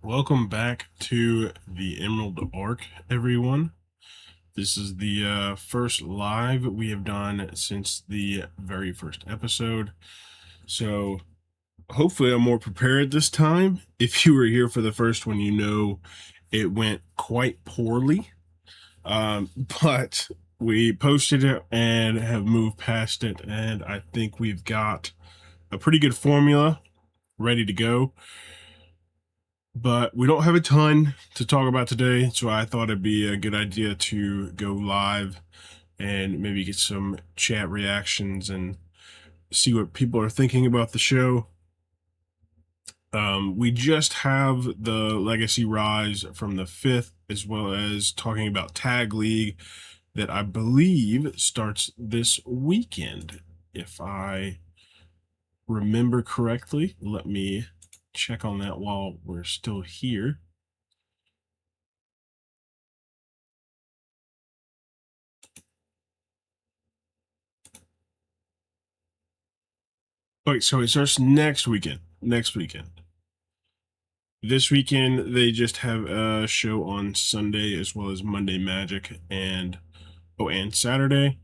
Welcome back to the Emerald Arc, everyone. This is the first live we have done since the very first episode. So hopefully I'm more prepared this time. If you were here for the first one, you know it went quite poorly. But we posted it and have moved past it, and I think we've got a pretty good formula ready to go. But we don't have a ton to talk about today, so I thought it'd be a good idea to go live and maybe get some chat reactions and see what people are thinking about the show. We just have the Legacy Rise from the 5th, as well as talking about Tag League that I believe starts this weekend. If I remember correctly, let me check on that while we're still here. Okay, so it starts next weekend. Next weekend. This weekend, they just have a show on Sunday as well as Monday Magic and Saturday.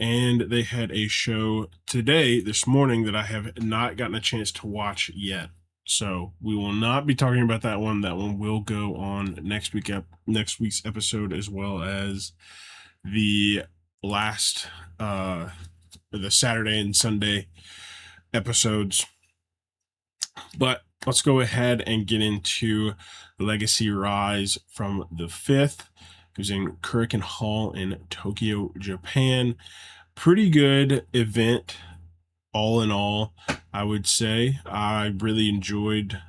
And they had a show today, this morning, that I have not gotten a chance to watch yet. So we will not be talking about that one. That one will go on next week's episode, as well as the last the Saturday and Sunday episodes. But let's go ahead and get into Legacy Rise from the 5th. It was in Kurikan Hall in Tokyo, Japan. Pretty good event, all in all, I would say. I really enjoyed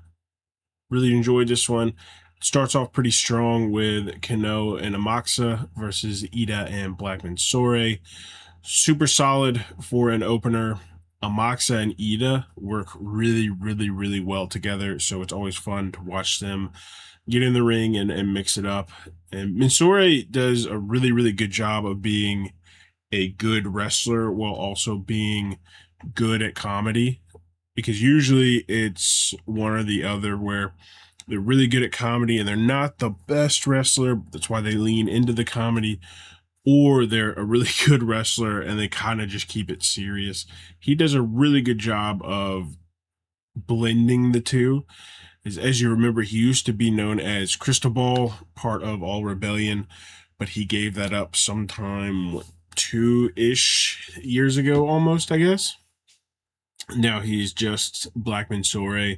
this one. Starts off pretty strong with Kano and Amaxa versus Ida and Blackman Sore. Super solid for an opener. Amaxa and Ida work really, really, really well together, so it's always fun to watch them get in the ring and mix it up. And Mensore does a really, really good job of being a good wrestler while also being good at comedy, because usually it's one or the other where they're really good at comedy and they're not the best wrestler. That's why they lean into the comedy, or they're a really good wrestler and they kind of just keep it serious. He does a really good job of blending the two. As you remember, he used to be known as Cristobal, part of All Rebellion, but he gave that up sometime 2-ish years ago, almost, I guess. Now he's just Blackman Sore,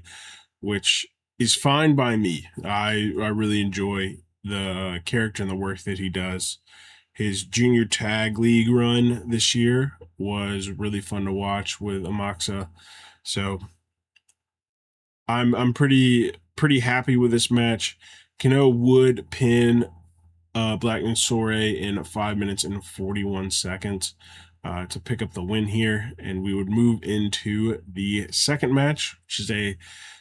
which is fine by me. I really enjoy the character and the work that he does. His junior tag league run this year was really fun to watch with Amaxa. So I'm pretty happy with this match. Kano would pin Blackman Sore in 5 minutes and 41 seconds to pick up the win here, and we would move into the second match, which is a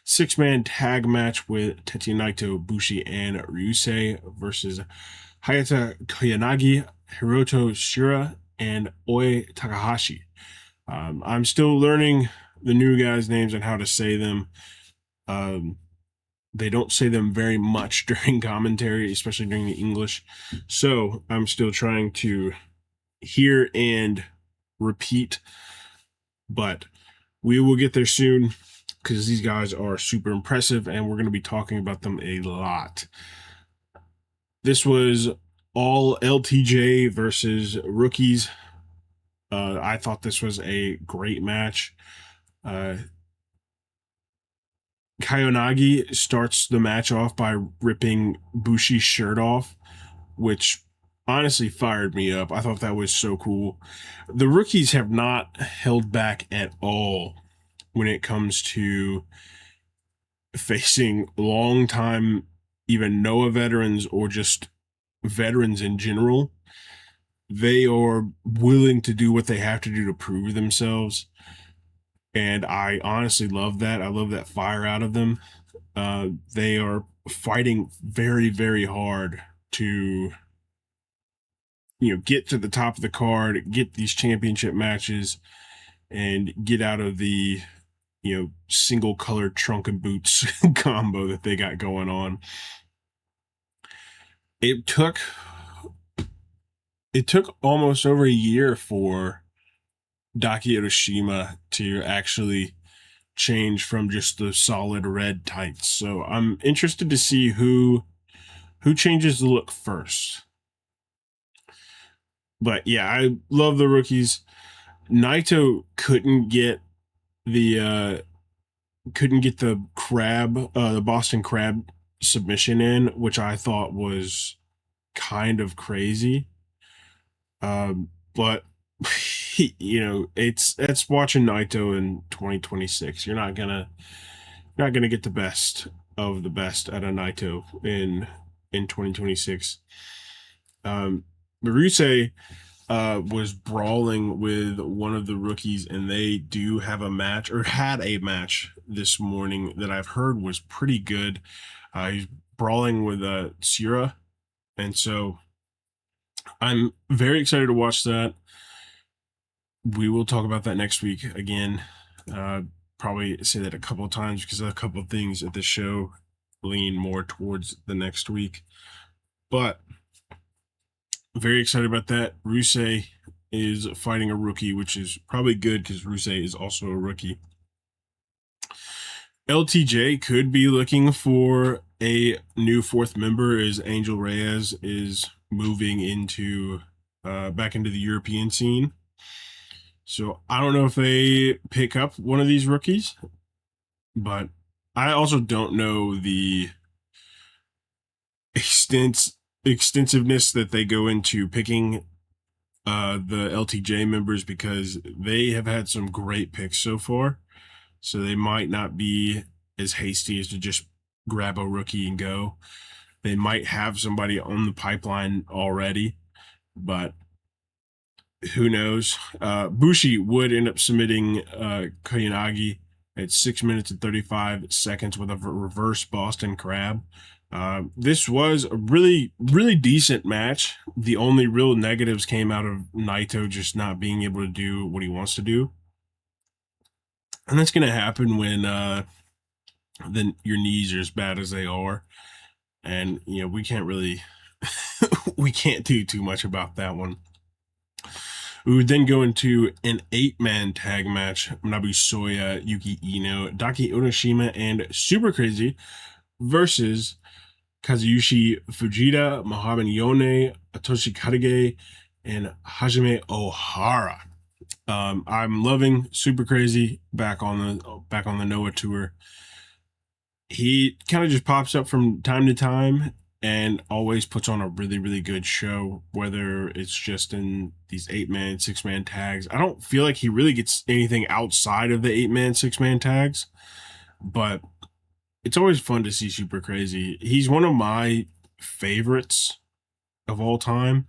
6-man tag match with Tetsuya Naito, Bushi, and Ryusei versus Hayata Koyanagi, Hiroto Shira, and Oi Takahashi. I'm still learning the new guys' names and how to say them. They don't say them very much during commentary, especially during the English. So I'm still trying to hear and repeat, but we will get there soon because these guys are super impressive and we're going to be talking about them a lot. This was all LTJ versus rookies. I thought this was a great match. Koyanagi starts the match off by ripping Bushi's shirt off, which honestly fired me up. I thought that was so cool. The rookies have not held back at all when it comes to facing long time, even Noah veterans or just veterans in general. They are willing to do what they have to do to prove themselves. And I honestly love that. I love that fire out of them. They are fighting very, very hard to, get to the top of the card, get these championship matches, and get out of the single colored trunk and boots combo that they got going on. It took almost over a year for Daki Oroshima to actually change from just the solid red tights. So I'm interested to see who changes the look first. But yeah, I love the rookies. Naito the couldn't get the the Boston Crab submission in, which I thought was kind of crazy. But it's watching Naito in 2026. You're not gonna get the best of the best at a Naito in 2026. Maruse was brawling with one of the rookies, and they do have a match, or had a match this morning that I've heard was pretty good. He's brawling with Sierra, and so I'm very excited to watch that. We will talk about that next week again. Probably say that a couple of times because a couple of things at the show lean more towards the next week. But very excited about that. Rusey is fighting a rookie, which is probably good because Rusey is also a rookie. LTJ could be looking for a new fourth member as Angel Reyes is moving into back into the European scene. So I don't know if they pick up one of these rookies, but I also don't know the extensiveness that they go into picking the LTJ members, because they have had some great picks so far. So they might not be as hasty as to just grab a rookie and go. They might have somebody on the pipeline already, but who knows? Bushi would end up submitting Koyanagi at 6 minutes and 35 seconds with a reverse Boston Crab. This was a really, really decent match. The only real negatives came out of Naito just not being able to do what he wants to do. And that's going to happen when then your knees are as bad as they are. And, we can't really, we can't do too much about that one. We would then go into an 8-man tag match. Manabu Soya, Yuki Ino, Daki Oroshima, and Super Crazy versus Kazuyoshi Fujita, Muhammad Yone, Atoshi Karige, and Hajime Ohara. I'm loving Super Crazy back on the Noah tour. He kind of just pops up from time to time and always puts on a really, really good show, whether it's just in these 8-man, 6-man tags. I don't feel like he really gets anything outside of the 8-man, 6-man tags, but it's always fun to see Super Crazy. He's one of my favorites of all time.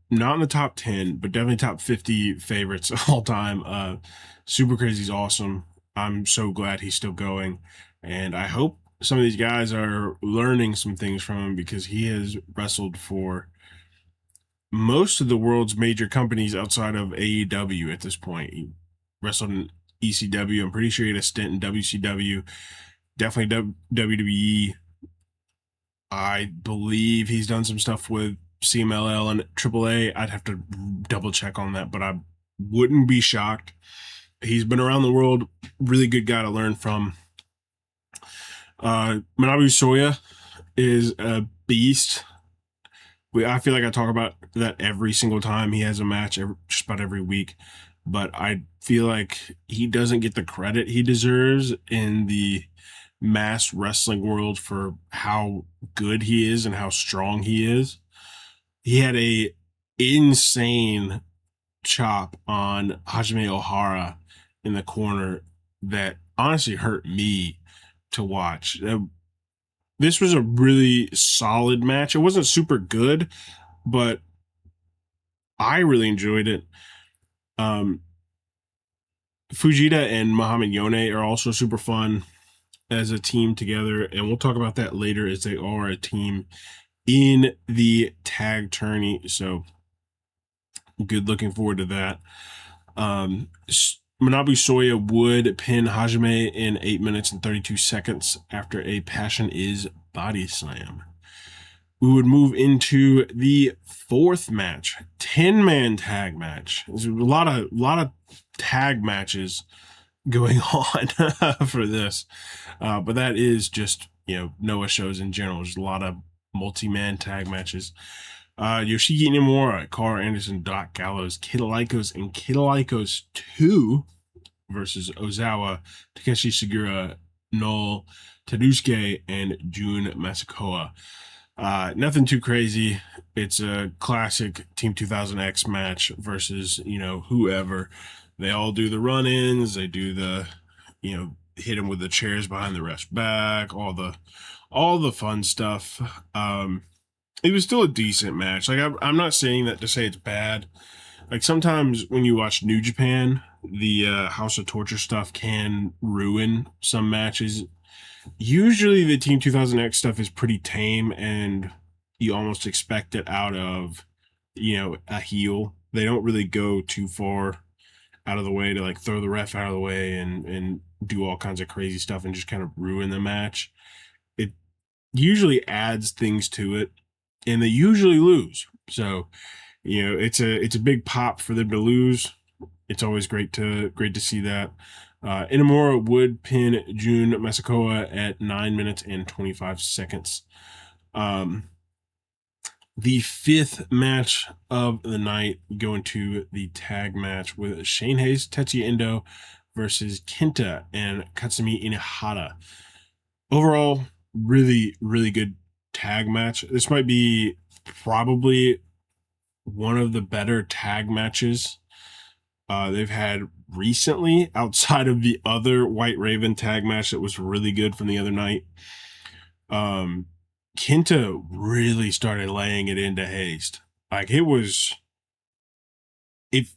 Not in the top 10, but definitely top 50 favorites of all time. Super Crazy's awesome. I'm so glad he's still going. And I hope some of these guys are learning some things from him, because he has wrestled for most of the world's major companies outside of AEW at this point. He wrestled in ECW. I'm pretty sure he had a stint in WCW. Definitely WWE. I believe he's done some stuff with CMLL and AAA. I'd have to double check on that, but I wouldn't be shocked. He's been around the world. Really good guy to learn from. Manabu Soya is a beast. I feel like I talk about that every single time he has a match, just about every week. But I feel like he doesn't get the credit he deserves in the mass wrestling world for how good he is and how strong he is. He had a insane chop on Hajime Ohara in the corner that honestly hurt me to watch. This was a really solid match. It wasn't super good, but I really enjoyed it. Fujita and Muhammad Yone are also super fun as a team together, and we'll talk about that later, as they are a team in the tag tourney. So good, looking forward to that. Manabu Soya would pin Hajime in 8 minutes and 32 seconds after a Passion is body slam. We would move into the fourth match, 10-man tag match. There's a lot of tag matches going on for this, but that is just Noah shows in general. There's a lot of multi-man tag matches. Yoshiki Inamura, Carl Anderson, Doc Gallows, Kid Lycos, and Kid Lycos 2 versus Ozawa, Takeshi Segura, Noel Tadusuke, and Jun Masakoa. Nothing too crazy. It's a classic Team 2000X match versus, whoever. They all do the run-ins. They do the, hit them with the chairs behind the ref's back, all the fun stuff. It was still a decent match. Like, I'm not saying that to say it's bad. Like, sometimes when you watch New Japan, the House of Torture stuff can ruin some matches. Usually the Team 2000X stuff is pretty tame, and you almost expect it out of, a heel. They don't really go too far out of the way to, like, throw the ref out of the way and do all kinds of crazy stuff and just kind of ruin the match. It usually adds things to it, and they usually lose. So, it's a big pop for them to lose. It's always great to see that. Inamura would pin Jun Masakoa at 9 minutes and 25 seconds. The fifth match of the night, going to the tag match with Shane Hayes, Tetsuya Endo versus Kenta and Katsumi Inahara. Overall, really, really good tag match. This might be probably one of the better tag matches they've had recently, outside of the other White Raven tag match that was really good from the other night. Kenta really started laying it into Haste. Like, it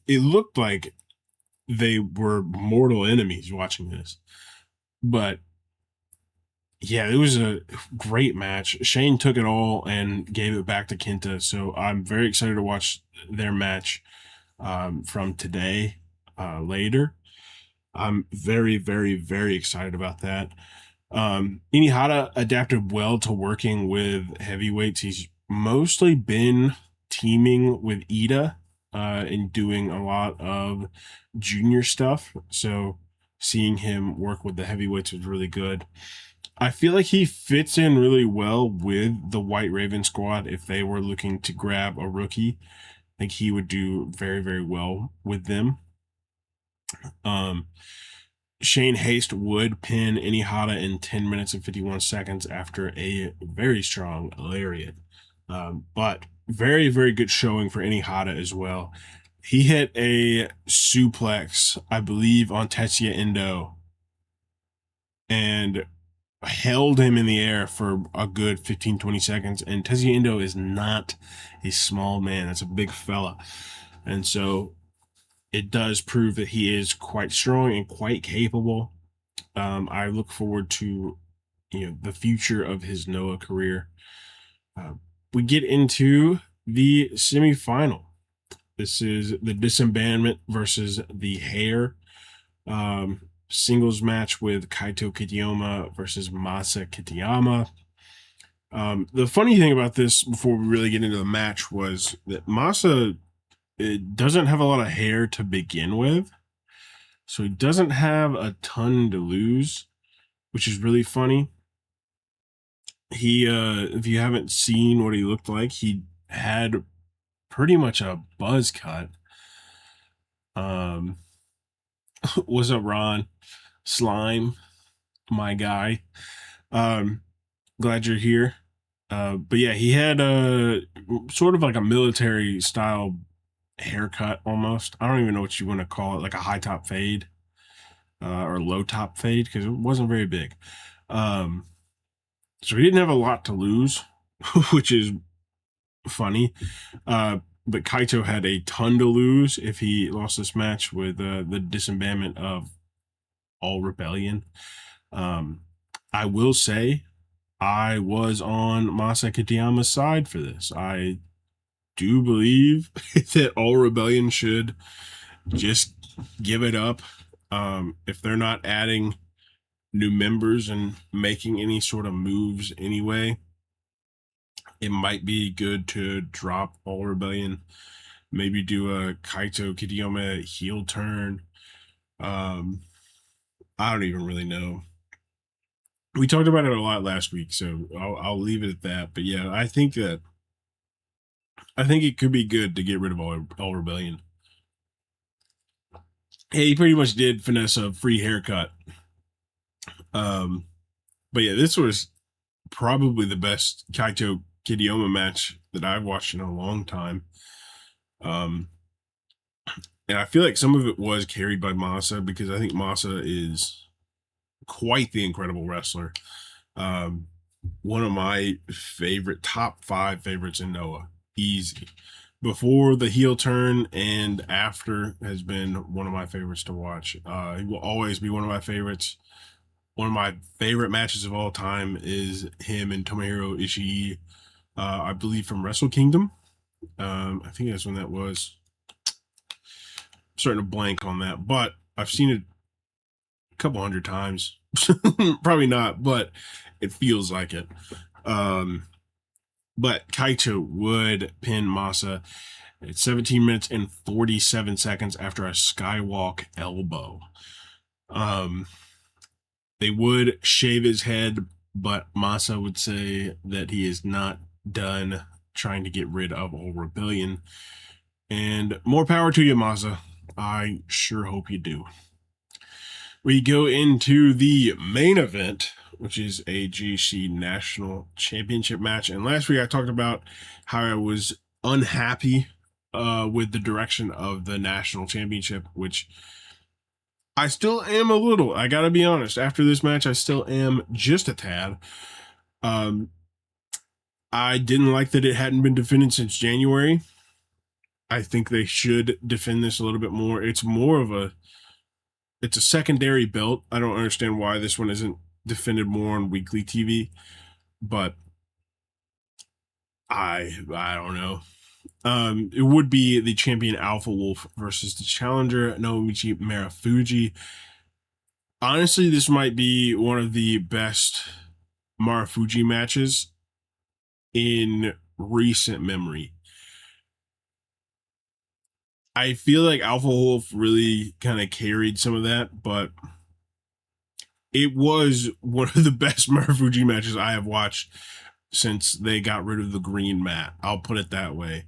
looked like they were mortal enemies watching this. But yeah, it was a great match. Shane took it all and gave it back to Kenta. So I'm very excited to watch their match from today later. I'm very, very, very excited about that. Inihara adapted well to working with heavyweights. He's mostly been teaming with Ida and doing a lot of junior stuff. So seeing him work with the heavyweights was really good. I feel like he fits in really well with the White Raven squad. If they were looking to grab a rookie, I think he would do very, very well with them. Shane Haste would pin Inihara in 10 minutes and 51 seconds after a very strong lariat. But very, very good showing for Inihara as well. He hit a suplex, I believe, on Tetsuya Endo and held him in the air for a good 15-20 seconds. And Tetsuya Endo is not a small man. That's a big fella. And so it does prove that he is quite strong and quite capable. I look forward to the future of his Noah career. We get into the semifinal. This is the Disembandment versus the Hair. Singles match with Kaito Kitayama versus Masa Kitayama. The funny thing about this, before we really get into the match, was that Masa doesn't have a lot of hair to begin with. So he doesn't have a ton to lose, which is really funny. He, if you haven't seen what he looked like, he had pretty much a buzz cut. What's up, Ron? Slime, my guy. Glad you're here. But yeah, he had a sort of like a military style haircut almost. I don't even know what you want to call it, like a high top fade or low top fade, because it wasn't very big. So he didn't have a lot to lose, which is funny. But Kaito had a ton to lose if he lost this match with the disembandment of All Rebellion. I will say I was on Masa Kitayama's side for this. I do believe that All Rebellion should just give it up If they're not adding new members and making any sort of moves anyway, it might be good to drop All Rebellion. Maybe do a Kaito Kidiyama heel turn. Um, I don't even really know. We talked about it a lot last week, so I'll leave it at that. But yeah, I think it could be good to get rid of All Rebellion. Yeah, he pretty much did finesse a free haircut. Um, but yeah, this was probably the best Kaito Kidiyama match that I've watched in a long time. Um, and I feel like some of it was carried by Masa because I think Masa is quite the incredible wrestler. Um, One of my favorite top 5 favorites in Noah, easy. Before the heel turn and after has been one of my favorites to watch. He will always be one of my favorites. One of my favorite matches of all time is him and Tomohiro Ishii, I believe from Wrestle Kingdom. I think that's when that was. I'm starting to blank on that, but I've seen it a couple hundred times. Probably not, but it feels like it. Um, but Kaito would pin Masa at 17 minutes and 47 seconds after a skywalk elbow. Um, they would shave his head, but Masa would say that he is not done trying to get rid of All Rebellion. And more power to you, Masa. I sure hope you do. We go into the main event, which is a GC National Championship match. And last week I talked about how I was unhappy with the direction of the National Championship, which I still am a little. I got to be honest. After this match, I still am just a tad. Um, I didn't like that it hadn't been defended since January. I think they should defend this a little bit more. It's a secondary belt. I don't understand why this one isn't defended more on weekly TV, but I don't know. It would be the champion Alpha Wolf versus the challenger Naomichi Marufuji. Honestly, this might be one of the best Marufuji matches in recent memory. I feel like Alpha Wolf really kind of carried some of that, but it was one of the best Marufuji matches I have watched since they got rid of the green mat. I'll put it that way.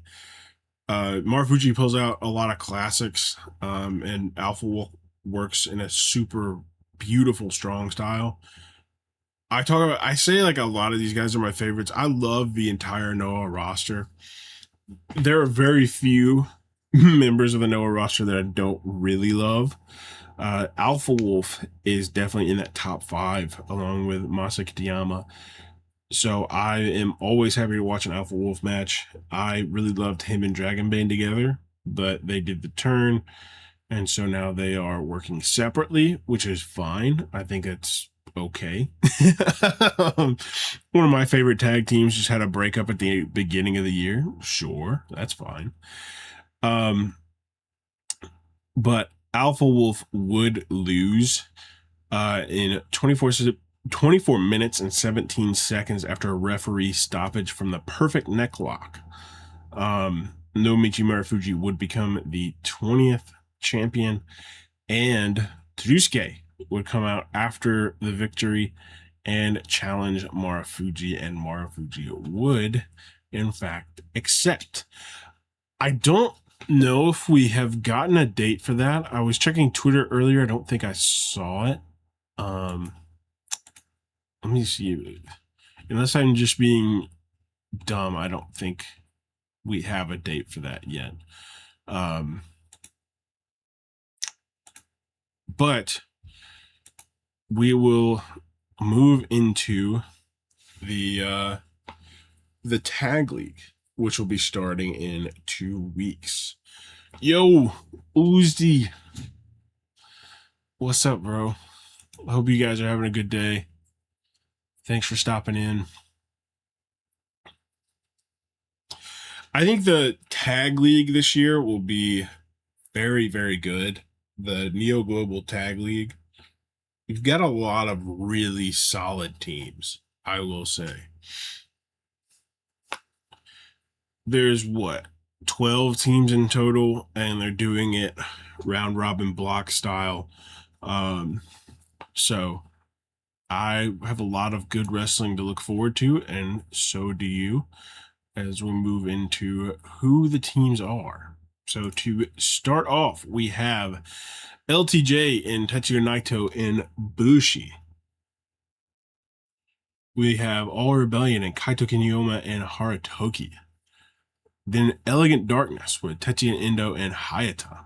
Marufuji pulls out a lot of classics, and Alpha Wolf works in a super beautiful, strong style. I say like a lot of these guys are my favorites. I love the entire Noah roster. There are very few members of the Noah roster that I don't really love. Alpha Wolf is definitely in that top 5 along with Masa Kitayama. So I am always happy to watch an Alpha Wolf match. I really loved him and Dragon Bane together, but they did the turn, and so now they are working separately, which is fine. I think it's okay. One of my favorite tag teams just had a breakup at the beginning of the year. Sure, that's fine. But Alpha Wolf would lose in 24 minutes and 17 seconds after a referee stoppage from the perfect neck lock. Naomichi Marufuji would become the 20th champion, and Tsurusuke would come out after the victory and challenge Marufuji, and Marufuji would, in fact, accept. I don't know if we have gotten a date for that. I was checking Twitter earlier. I don't think I saw it. Let me see. Unless I'm just being dumb, I don't think we have a date for that yet. But we will move into the tag league, which will be starting in 2 weeks. Yo, Uzi, what's up, bro? I hope you guys are having a good day. Thanks for stopping in. I think the tag league this year will be very, very good the Neo Global Tag League, you've got a lot of really solid teams, I will say. There's what, 12 teams in total, and they're doing it round robin block style. Um, so I have a lot of good wrestling to look forward to, and so do you, as we move into who the teams are. So to start off, we have LTJ and Tetsuya Naito in Bushi. We have All Rebellion and Kaito Kiyomi and Haratoki. Then Elegant Darkness with Tetsuya Endo and Hayata.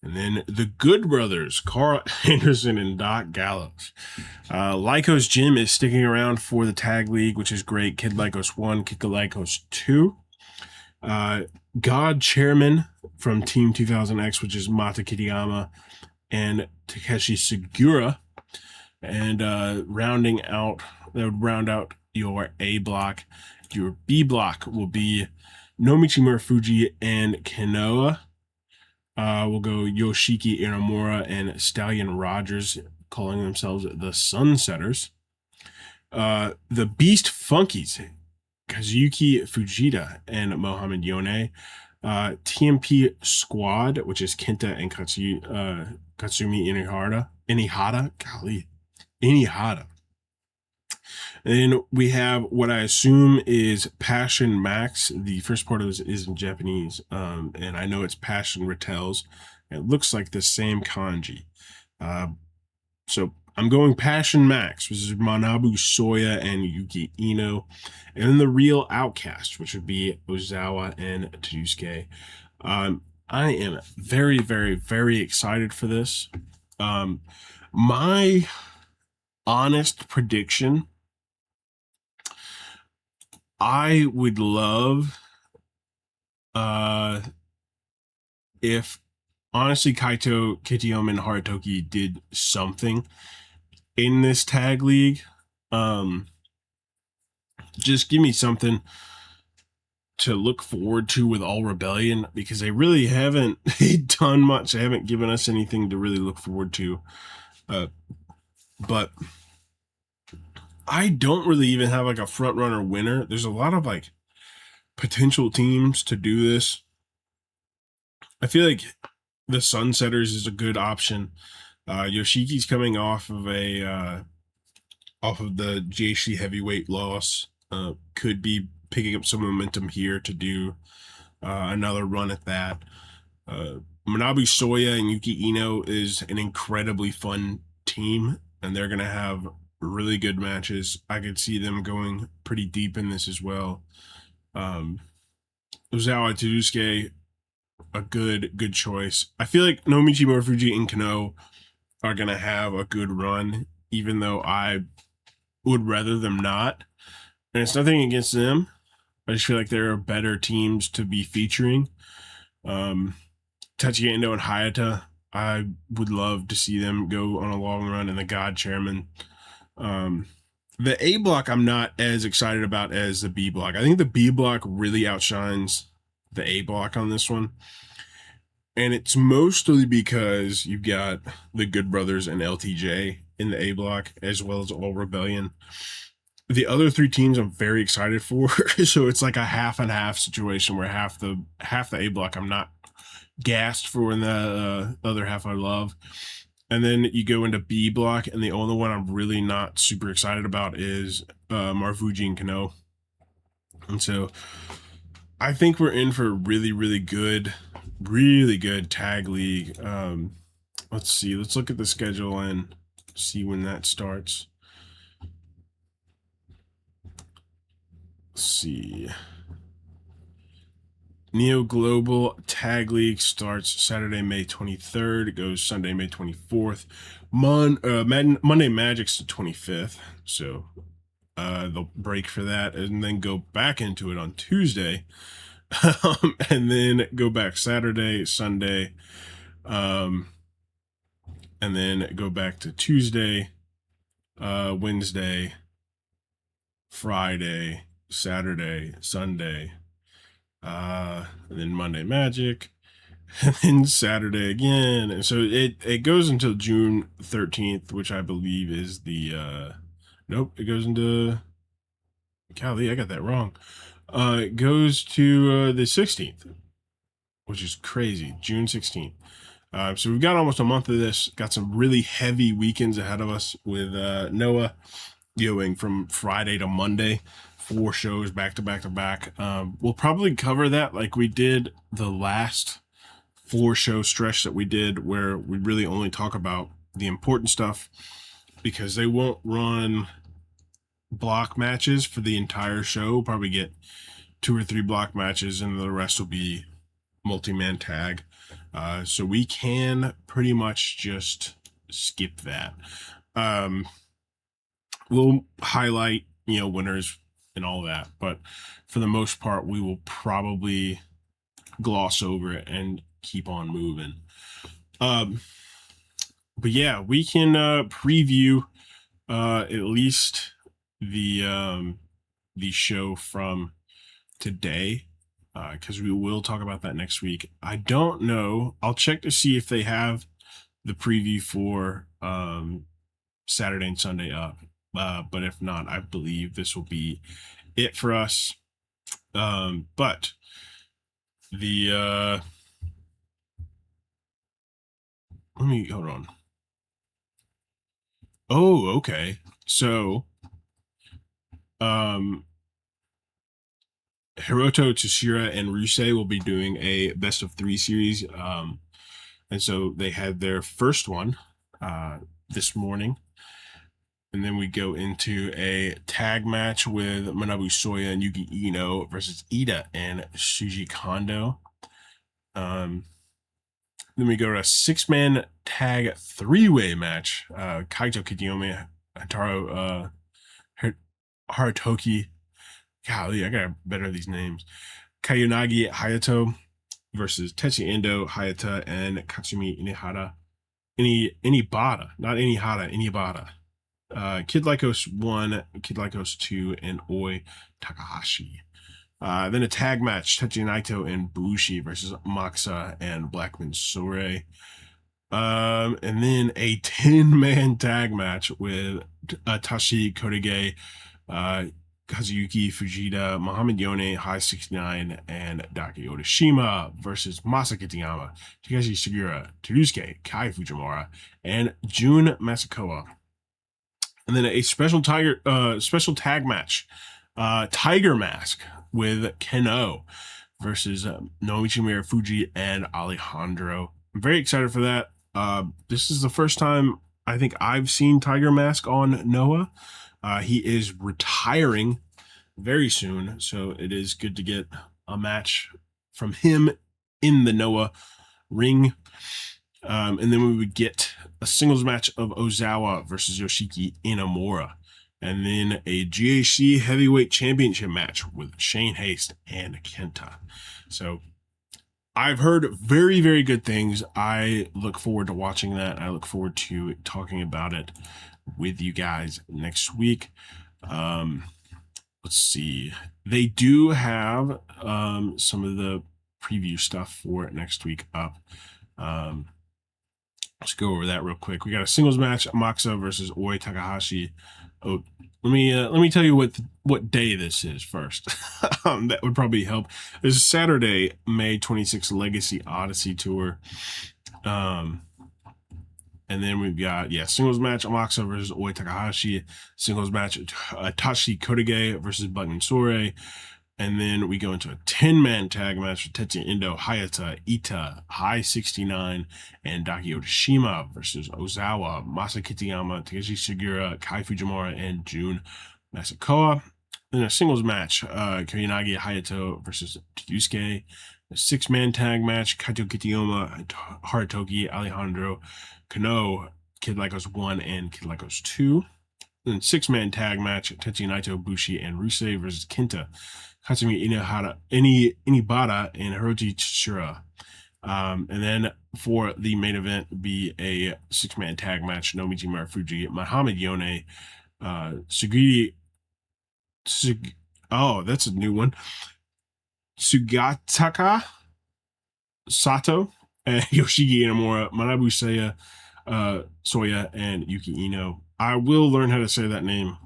And then the Good Brothers, Carl Anderson and Doc Gallows. Lycos Gym is sticking around for the tag league, which is great. Kid Lycos 1, Kid Lycos 2. God Chairman from Team 2000X, which is Mata Kitayama and Takeshi Segura. And rounding out, that would round out your A block. Your B block will be Nomichi Murafuji and Kenoa. We'll go Yoshiki Inamura and Stallion Rogers, calling themselves the Sunsetters. The Beast Funkies, Kazuki Fujita and Mohamed Yone. TMP Squad, which is Kenta and Katsumi Inihara. And then we have what I assume is Passion Max. The first part of this is in Japanese, and I know it's Passion Retells. It looks like the same kanji. So I'm going Passion Max, which is Manabu Soya and Yuki Ino. And then the Real Outcast, which would be Ozawa and Tsuke. I am very, very, very excited for this. My honest prediction, I would love if honestly Kaito, Kiyomi, and Haratoki did something in this tag league. Just give me something to look forward to with All Rebellion, because they really haven't done much. They haven't given us anything to really look forward to. But I don't really even have like a front runner winner. There's a lot of like potential teams to do this. I feel like the Sunsetters is a good option. Yoshiki's coming off of the JC heavyweight loss. Could be picking up some momentum here to do another run at that. Manabu Soya and Yuki Ino is an incredibly fun team, and they're going to have really good matches. I could see them going pretty deep in this as well. Ozawa Tsuke, a good choice. I feel like Nomichi Murafuji and Kano are going to have a good run, even though I would rather them not. And it's nothing against them. I just feel like there are better teams to be featuring. Tetsuya Endo and Hayata, I would love to see them go on a long run, and the God Chairman. The A block I'm not as excited about as the B block. I think the B block really outshines the A block on this one. And it's mostly because you've got the Good Brothers and LTJ in the A block, as well as All Rebellion. The other three teams I'm very excited for. So it's like a half and half situation where half the A block I'm not gassed for, and the other half I love. And then you go into B block, and the only one I'm really not super excited about is Marufuji and Kano. And so I think we're in for a really good tag league. Let's see. Let's look at the schedule and see when that starts. Let's see. Neo Global Tag League starts Saturday, May 23rd. It goes Sunday, May 24th. Monday Magic's the 25th. So they'll break for that and then go back into it on Tuesday. And then go back Saturday, Sunday. And then go back to Tuesday, Wednesday, Friday, Saturday, Sunday. And then Monday Magic, and then Saturday again. And so it goes until June 13th, which I believe is the nope, it goes into golly, I got that wrong. It goes to the 16th, which is crazy. June 16th. So we've got almost a month of this. Got some really heavy weekends ahead of us with Noah going from Friday to Monday, 4 shows back to back to back. We'll probably cover that like we did the last 4 show stretch that we did, where we really only talk about the important stuff because they won't run block matches for the entire show. We'll probably get 2 or 3 block matches, and the rest will be multi-man tag. So we can pretty much just skip that. We'll highlight, winners and all that, but for the most part, we will probably gloss over it and keep on moving. But yeah, we can preview at least the show from today, because we will talk about that next week. I don't know. I'll check to see if they have the preview for Saturday and Sunday up. But if not, I believe this will be it for us. But the let me hold on. Oh, okay. So Hiroto, Tsushira, and Rusei will be doing a best of 3 series. And so they had their first one this morning. And then we go into a tag match with Manabu Soya and Yuki Ino versus Ida and Shuji Kondo. Then we go to a 6-man tag 3-way match. Kaito Kiyomi, Hataro Haratoki. Golly, I gotta better these names. Kayunagi Hayato versus Tetsuya Endo, Hayata, and Katsumi Inihara. Inibata, not Inihara, Inibata. Kid Lycos 1, Kid Lycos 2, and Oi Takahashi. Then a tag match, Tetsuya Naito and Bushi versus Moxa and Blackman Sore. And then a 10-man tag match with Tashi Kodige, Kazuyuki Fujita, Muhammad Yone, High 69, and Daki Odashima versus Masa Kitayama, Takeshi Sugiura, Terusuke, Kai Fujimura, and Jun Masakoa. And then a special tag match, Tiger Mask with Keno versus Nomichi Miyafuji and Alejandro. I'm very excited for that. This is the first time I think I've seen Tiger Mask on Noah. He is retiring very soon, so it is good to get a match from him in the Noah ring. And then we would get a singles match of Ozawa versus Yoshiki Inamura. And then a GHC heavyweight championship match with Shane Haste and Kenta. So I've heard very, very good things. I look forward to watching that. I look forward to talking about it with you guys next week. Let's see. They do have some of the preview stuff for next week up. Let's go over that real quick. We got a singles match, Moxa versus Oi Takahashi. Oh, let me tell you what day this is first. That would probably help. This is Saturday, May 26th, Legacy Odyssey Tour. And then we've got, singles match, Moxa versus Oi Takahashi. Singles match, Tashi Kodige versus Button Sore. And then we go into a 10-man tag match with Tetsuya Endo, Hayata, Ita, High 69, and Daki Odashima versus Ozawa, Masa Kitayama, Takeshi Sugiura, Kai Fujimura, and Jun Masakoa. Then a singles match, Kyoyanagi Hayato versus Terusuke. A 6-man tag match, Kaito Kitayama, Haratoki, Alejandro, Kano, Kid Lycos 1, and Kid Lycos 2. Then 6-man tag match, Tetsuya Naito, Bushi, and Rusei versus Kenta, Katsumi Inibata, and Hiroji Tsushira. And then for the main event, be a 6-man tag match, Nomichi Marufuji, Muhammad Yone, that's a new one. Sugataka Sato and Yoshiki Inamura, Manabu Soya, and Yuki Ino. I will learn how to say that name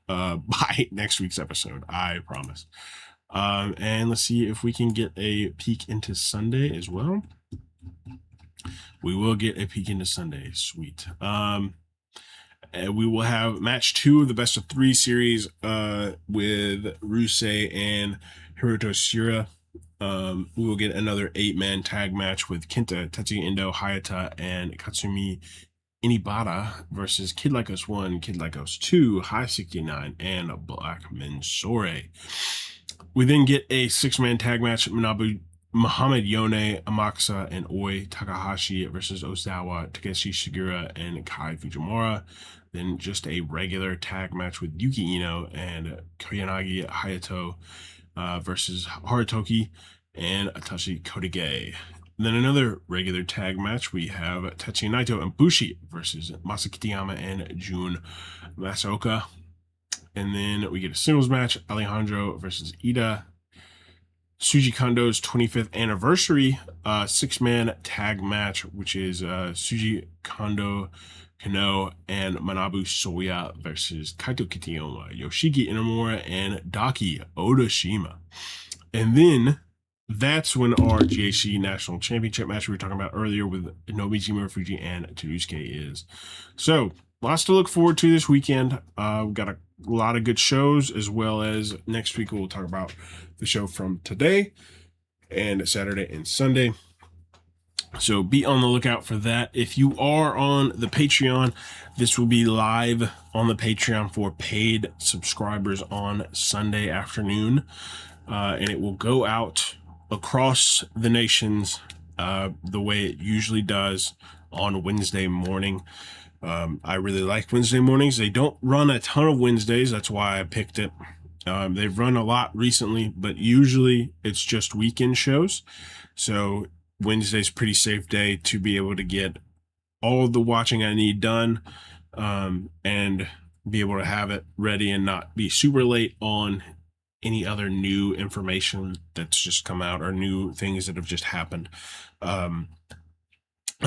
by next week's episode, I promise. And let's see if we can get a peek into Sunday as well. We will get a peek into Sunday. Sweet. And we will have match 2 of the best of 3 series with Rusei and Hiroto Shira. We will get another 8-man tag match with Kenta, Tetsuya Endo, Hayata, and Katsumi Inibata versus Kid Like Us 1, Kid Like Us 2, High 69, and Black Mensore. We then get a 6-man tag match, Muhammad Yone, Amakusa, and Oi Takahashi versus Ozawa, Takeshi Shigura, and Kai Fujimura. Then just a regular tag match with Yuki Ino and Koyanagi Hayato versus Harutoki and Atashi Kodige. Then another regular tag match, we have Tetsuya Naito and Bushi versus Masa Kitayama and Jun Masaoka. And then we get a singles match, Alejandro versus Ida. Shuji Kondo's 25th anniversary 6-man tag match, which is Shuji Kondo Kano and Manabu Soya versus Kaito Kitayama, Yoshiki Inamura, and Daki Odashima. And then that's when our GHC National Championship match we were talking about earlier with Nobuchi Marufuji and Tsurusuke is. So, lots to look forward to this weekend. We've got a lot of good shows, as well as next week we'll talk about the show from today and Saturday and Sunday. So be on the lookout for that. If you are on the Patreon, this will be live on the Patreon for paid subscribers on Sunday afternoon. And it will go out across the nations the way it usually does on Wednesday morning. I really like Wednesday mornings. They don't run a ton of Wednesdays. That's why I picked it. They've run a lot recently, but usually it's just weekend shows. So Wednesday's a pretty safe day to be able to get all of the watching I need done and be able to have it ready and not be super late on any other new information that's just come out or new things that have just happened. I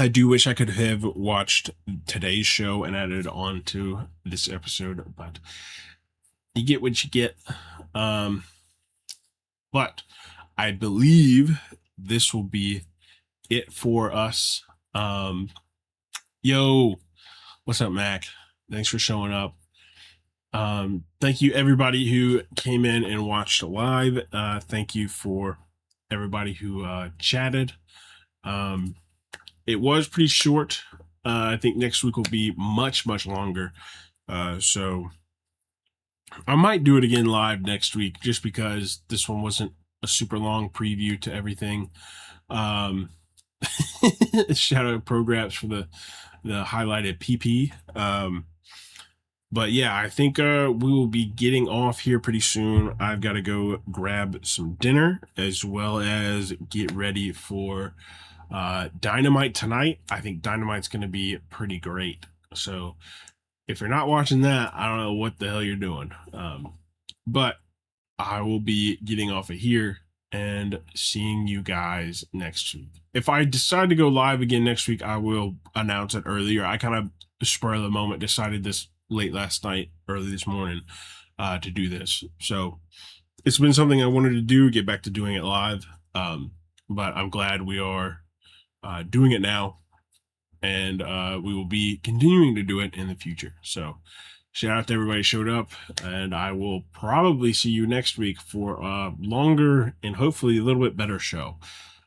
do wish I could have watched today's show and added on to this episode, but you get what you get. But I believe this will be it for us. Yo, what's up, Mac? Thanks for showing up. Thank you everybody who came in and watched live. Thank you for everybody who chatted. It was pretty short. I think next week will be much longer. So I might do it again live next week just because this one wasn't a super long preview to everything. Shout out Programs for the highlighted PP. But yeah, I think we will be getting off here pretty soon. I've got to go grab some dinner as well as get ready for Dynamite tonight. I think Dynamite's going to be pretty great. So if you're not watching that, I don't know what the hell you're doing. But I will be getting off of here and seeing you guys next week. If I decide to go live again next week, I will announce it earlier. I kind of spur of the moment decided this late last night, early this morning, to do this. So it's been something I wanted to do, get back to doing it live. But I'm glad we are doing it now, and we will be continuing to do it in the future. So shout out to everybody who showed up, and I will probably see you next week for a longer and hopefully a little bit better show.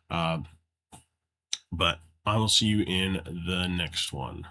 But I will see you in the next one.